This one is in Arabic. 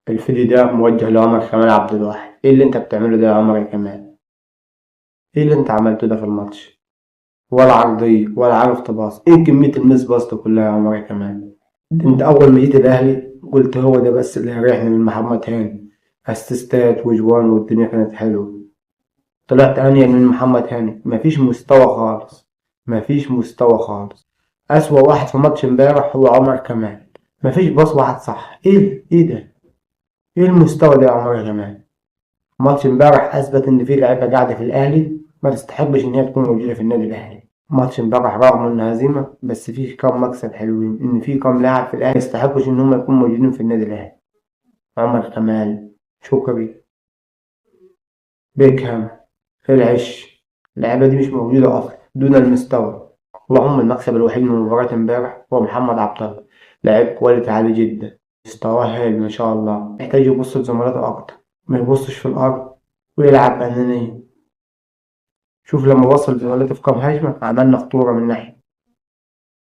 الفيديو ده موجه لعمر كمال عبد الواحد. ايه اللي انت بتعمله ده يا عمر يا كمال؟ ايه اللي انت عملته ده في الماتش؟ ولا عرضية ولا عارف تباص. ايه كمية المس باص كلها يا عمر يا كمال؟ انت اول ما جيت الاهلي قلت هو ده بس اللي هيريحني من محمد هاني، اسيستات وجوان والدنيا كانت حلوة. طلعت انيل من محمد هاني، مفيش مستوى خالص. مفيش مستوى خالص. اسوأ واحد في ماتش امبارح هو عمر كمال. مفيش باص واحد صح. ايه ده؟ ايه المستوى ده يا عمر يا كمال؟ ماتش امبارح اثبت ان في لعيبه قاعده في الاهلي ما تستحقش ان هي تكون موجوده في النادي الاهلي. ماتش امبارح رغم انه هزيمه بس فيه كام مكسب حلوين، ان في كام لاعب في الاهلي يستحقش ان هم يكونوا موجودين في النادي الاهلي. عمر كمال، شكري، بيكهام، العش. اللعيبه دي مش موجوده اصلا دون المستوى. وهم المكسب الوحيد من مباراة امبارح هو محمد عبد الله. لعيب كواليتي عالي جدا، مستواه هايل ما شاء الله. محتاج يبص لزملاته اكتر، ما يبصش في الارض ويلعب بأنانية. شوف لما وصل زملاته في كام هجمة عملنا خطورة من ناحية